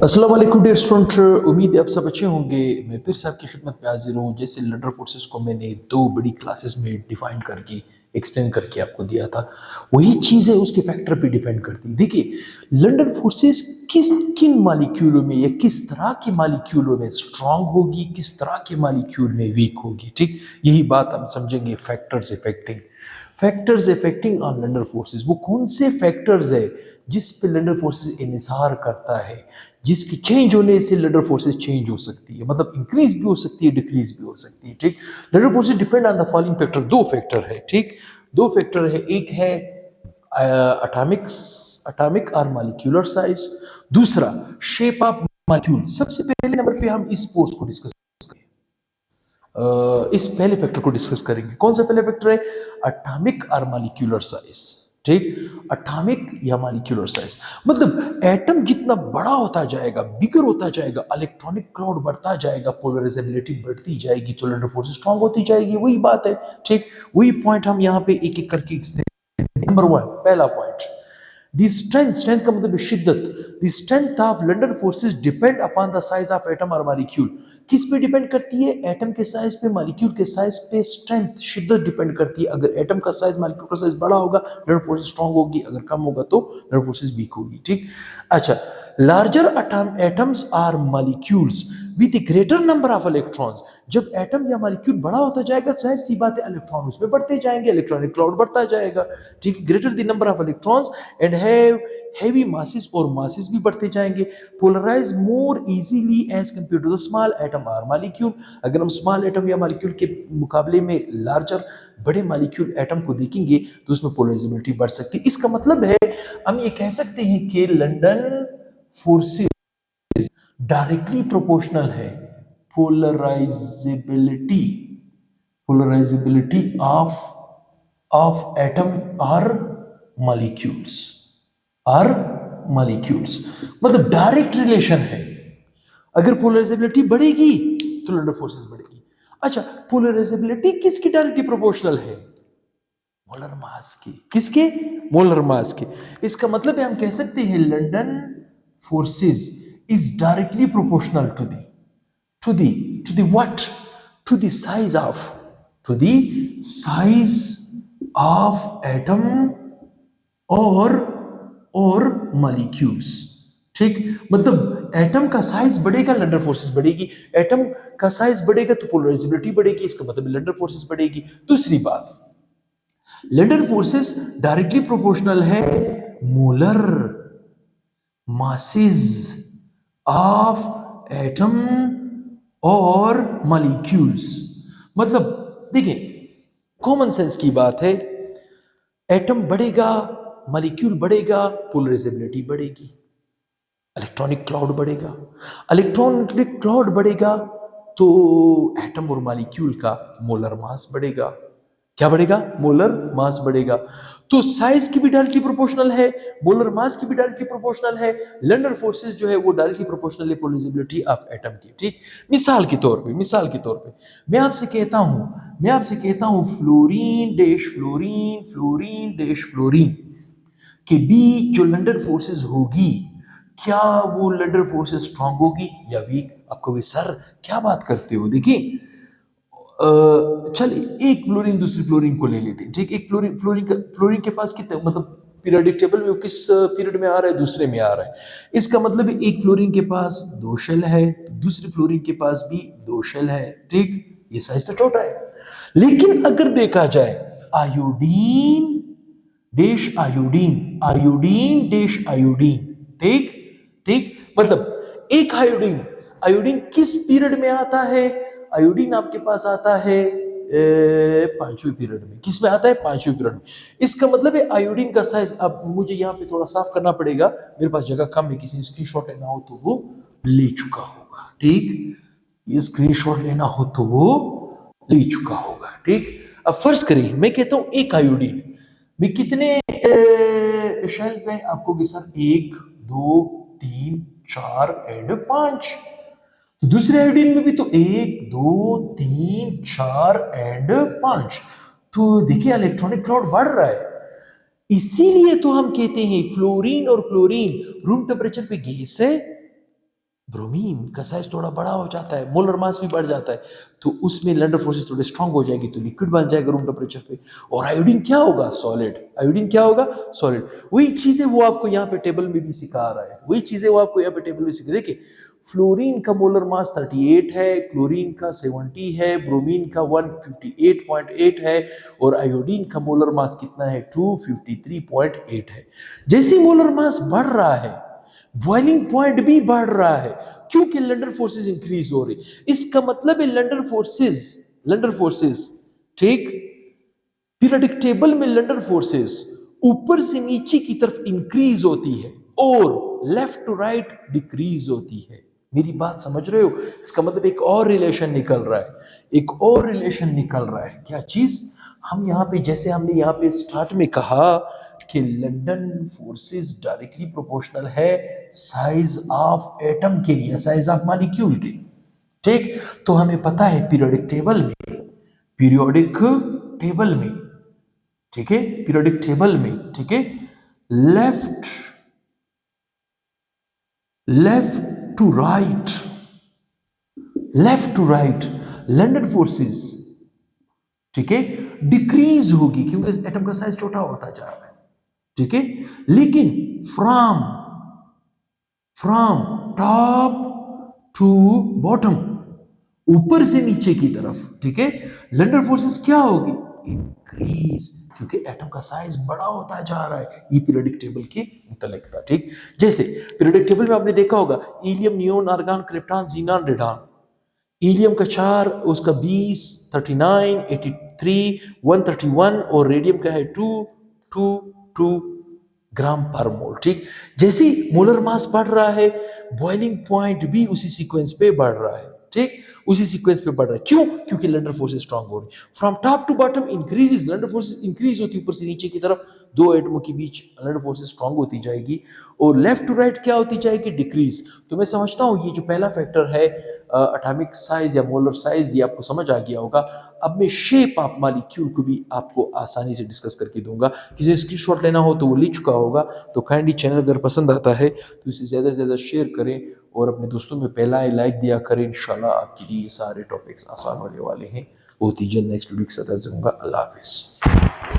अस्सलाम वालेकुम dear student, उम्मीद है आप सब अच्छे होंगे। मैं फिर से आपकी खिदमत में हाजिर हूँ। जैसे लंडन फोर्सेस को मैंने दो बड़ी क्लासेस में डिफाइन करके एक्सप्लेन करके आपको दिया था, वही चीज़ है उसके फैक्टर पे डिपेंड करती है। देखिए, लंडन फोर्सेस किन मालिक्यूलों में या किस तरह के मालिक्यूलों में स्ट्रांग होगी, किस तरह के मालिक्यूल में वीक होगी। ठीक, यही बात हम समझेंगे factors affecting on London forces. वो कौन से फैक्टर्स है जिस पे लंडन फोर्सेस इन्हिसार करता है, जिसकी चेंज होने से लंडन फोर्सेस चेंज हो सकती है, मतलब इंक्रीज भी हो सकती है, डिक्रीज भी हो सकती है। ठीक, London forces depend on the following factor. दो फैक्टर है, ठीक, दो फैक्टर है। एक है अटामिक और मॉलिक्यूलर साइज, दूसरा शेप ऑफ मॉलिक्यूल। सबसे पहले नंबर पे हम इस फोर्स को डिस्कस इस पहले फैक्टर को डिस्कस करेंगे। कौन सा पहले फैक्टर है? अटामिक और मॉलिक्यूलर साइज। ठीक, अटामिक या मॉलिक्यूलर साइज मतलब एटम जितना बड़ा होता जाएगा, बिगर होता जाएगा, इलेक्ट्रॉनिक क्लाउड बढ़ता जाएगा, पोलराइजेबिलिटी बढ़ती जाएगी, तो लंडन फोर्स स्ट्रांग होती जाएगी। वही बात है। ठीक, वही पॉइंट हम यहाँ पे एक एक करके एक्सप्लेन। नंबर वन, पहला पॉइंट, दी स्ट्रेंथ का मतलब शिद्दत। The strength of London forces depend upon the size of atom और मॉलिक्यूल। किस पे डिपेंड करती है? एटम के साइज पे, मॉलिक्यूल के साइज पे स्ट्रेंथ, शिद्दत डिपेंड करती है। अगर एटम का साइज, मॉलिक्यूल का साइज बड़ा होगा, लंडन फोर्सेस स्ट्रांग होगी, अगर कम होगा तो लंडन फोर्सेस वीक होगी। ठीक, अच्छा, larger atoms or molecules with greater number of electrons. जब एटम या मॉलिक्यूल बड़ा होता जाएगा, जाहिर सी बात है इलेक्ट्रॉन उसमें बढ़ते जाएंगे, इलेक्ट्रॉनिक क्लाउड बढ़ता जाएगा। ठीक, greater the number of electrons and have heavy masses, और मासेस भी बढ़ते जाएंगे। Polarise more easily as compare to the small atom और मॉलिक्यूल। अगर हम स्मॉल एटम या मॉलिक्यूल के मुकाबले में लार्जर, बड़े मॉलिक्यूल एटम को देखेंगे तो उसमें पोलराइजेबिलिटी बढ़ सकती है। इसका मतलब है हम ये कह सकते हैं कि लंदन फोर्सेस डायरेक्टली प्रोपोर्शनल है पोलराइजेबिलिटी पोलराइजेबिलिटी ऑफ एटम और मॉलिक्यूल्स मतलब डायरेक्ट रिलेशन है। अगर पोलराइजेबिलिटी बढ़ेगी तो लंडन फोर्सेस बढ़ेगी। अच्छा, पोलराइजेबिलिटी किसकी डायरेक्टली प्रोपोर्शनल है? मोलर मास की। किसके? मोलर मास की। इसका मतलब है हम कह सकते हैं London forces is directly proportional to the what? To the size of atom और मॉलिक्यूल्स। ठीक, मतलब एटम का साइज बढ़ेगा, लंडन फोर्सेस बढ़ेगी। एटम का साइज बढ़ेगा तो पोलराइजेबिलिटी बढ़ेगी, इसका मतलब लंडन फोर्सेस बढ़ेगी। दूसरी बात, लंडन फोर्सेस डायरेक्टली प्रोपोर्शनल है मोलर मासेस ऑफ एटम और मॉलिक्यूल्स। मतलब देखिए, कॉमन सेंस की बात है, एटम बढ़ेगा, मॉलिक्यूल बढ़ेगा, पोलराइजेबिलिटी बढ़ेगी, इलेक्ट्रॉनिक क्लाउड बढ़ेगा। इलेक्ट्रॉनिक क्लाउड बढ़ेगा तो एटम और मॉलिक्यूल का मोलर मास बढ़ेगा। क्या बढ़ेगा? मोलर मास बढ़ेगा। तो साइज की भी डायरेक्टली प्रोपोर्शनल है, मोलर मास की भी डायरेक्टली प्रोपोर्शनल है। लंडन फोर्सेस जो है वो डायरेक्टली प्रोपोर्शनल है पोलराइजेबिलिटी ऑफ एटम की। ठीक, मिसाल के तौर पे मैं आपसे कहता हूं फ्लोरीन डैश फ्लोरीन के बीच जो लंडन फोर्सेस होगी, क्या वो लंडन फोर्सेस स्ट्रांग होगी या वीक? आपको भी सर क्या बात करते हो? देखिए, चलिए एक फ्लोरीन दूसरी फ्लोरीन को ले लेते हैं। ठीक, एक फ्लोरीन के पास कितने, मतलब पीरियोडिक टेबल में किस पीरियड में आ रहा है? दूसरे में आ रहा है। इसका मतलब है एक फ्लोरीन के पास दो शेल है, दूसरी फ्लोरीन के पास भी दो शेल है। ठीक, ये साइज तो छोटा है। लेकिन अगर देखा जाए आयोडीन आयोडीन डैश आयोडीन। ठीक, ठीक, मतलब एक आयोडीन, आयोडीन किस पीरियड में आता है? आयोडीन आपके पास आता है पांचवें पीरियड में। किस में आता है? पांचवें पीरियड में। इसका मतलब है आयोडीन का साइज, अब मुझे यहाँ पे थोड़ा साफ करना पड़ेगा, मेरे पास जगह कम है, किसी स्क्रीनशॉट लेना हो तो वो ले चुका होगा। ठीक, ये स्क्रीनशॉट लेना हो तो वो ले चुका होगा। ठीक, अब फर्ज करिए मैं कहता हूं एक आयोडीन में कितने शेल्स हैं? आपको कि सर 1 2 3 4 एंड 5। दूसरे आयोडीन में भी तो 1 2 3 4 एंड 5। तो देखिए इलेक्ट्रॉनिक क्लाउड बढ़ रहा है। इसीलिए तो हम कहते हैं फ्लोरीन और क्लोरीन रूम टेम्परेचर पे गैस है। ब्रोमीन का साइज थोड़ा बड़ा हो जाता है, मोलर मास भी बढ़ जाता है, तो उसमें लैंडर फोर्सेस थोड़े स्ट्रांग हो जाएगी, तो लिक्विड बन जाएगा रूम टेम्परेचर पे। और आयोडीन क्या होगा? सॉलिड। आयोडीन क्या होगा? सॉलिड। वही चीजें वो आपको यहाँ पे टेबल में भी सिखा रहा है, वही चीजें वो आपको यहाँ पे टेबल में सिखा। देखिए फ्लोरीन का मोलर मास 38 है, क्लोरीन का 70 है, ब्रोमीन का 158.8 है, और आयोडीन का मोलर मास कितना है? 253.8 है। जैसे मोलर मास बढ़ रहा है, बॉइलिंग पॉइंट भी बढ़ रहा है, क्योंकि लंडन फोर्सेस इंक्रीज हो रही। इसका मतलब है लंडन फोर्सेस ठीक, पीरियोडिक टेबल में लंडन फोर्सेस ऊपर से नीचे की तरफ इंक्रीज होती है और लेफ्ट टू राइट डिक्रीज होती है। मेरी बात समझ रहे हो? इसका मतलब एक और रिलेशन निकल रहा है, एक और रिलेशन निकल रहा है। क्या चीज? हम यहाँ पे, जैसे हमने यहाँ पे स्टार्ट में कहा कि लंडन फोर्सेस डायरेक्टली प्रोपोर्शनल है साइज ऑफ एटम के या साइज ऑफ मॉलिक्यूल के। ठीक, तो हमें पता है पीरियोडिक टेबल में, पीरियोडिक टेबल में, ठीक है, पीरियोडिक टेबल में, ठीक है, left left to right, left to right London forces, ठीक है, डिक्रीज होगी क्योंकि एटम का साइज छोटा होता जा रहा है, ठीक है। लेकिन from from top to bottom, ऊपर से नीचे की तरफ, ठीक है, लंडन फोर्सेस क्या होगी? इंक्रीज, क्योंकि एटम का साइज बड़ा होता जा रहा है। ये पीरियोडिक टेबल की मुतल्लिक था। ठीक, जैसे पीरियोडिक टेबल में आपने देखा होगा helium, neon, argon, krypton, xenon, radon. Helium का 4, उसका 20, 39, 83, 131, और रेडियम का है 2 ग्राम पर मोल। ठीक, जैसे मोलर मास बढ़ रहा है, बॉइलिंग पॉइंट भी उसी सीक्वेंस पे बढ़ रहा है। ठीक, उसी सीक्वेंस पे बढ़ रहा है। क्यों? क्योंकि लंडन फोर्सेस स्ट्रांग हो रही। From top to bottom increases, London forces increase होती है ऊपर से नीचे की तरफ, दो एटमों के बीच लंडन फोर्सेस स्ट्रांग होती जाएगी। और लेफ्ट टू राइट क्या होती जाएगी? डिक्रीज। तो मैं समझता हूं ये जो पहला फैक्टर है एटॉमिक साइज या मोलर साइज, ये आपको समझ आ गया होगा। अब मैं शेप ऑफ मॉलिक्यूल को भी आपको आसानी से डिस्कस करके दूंगा। किसी स्क्रीनशॉट लेना हो तो वो ले चुका होगा। तो काइंडली चैनल अगर पसंद आता है तो इसे ज़्यादा से ज़्यादा शेयर करें और अपने दोस्तों में पहला लाइक दिया करें। इंशाल्लाह आपके लिए ये सारे टॉपिक्स आसान होने वाले हैं। बहुत ही जल्द नेक्स्ट वीडियो के साथ हाजिर होऊंगा। अल्लाह हाफिज़।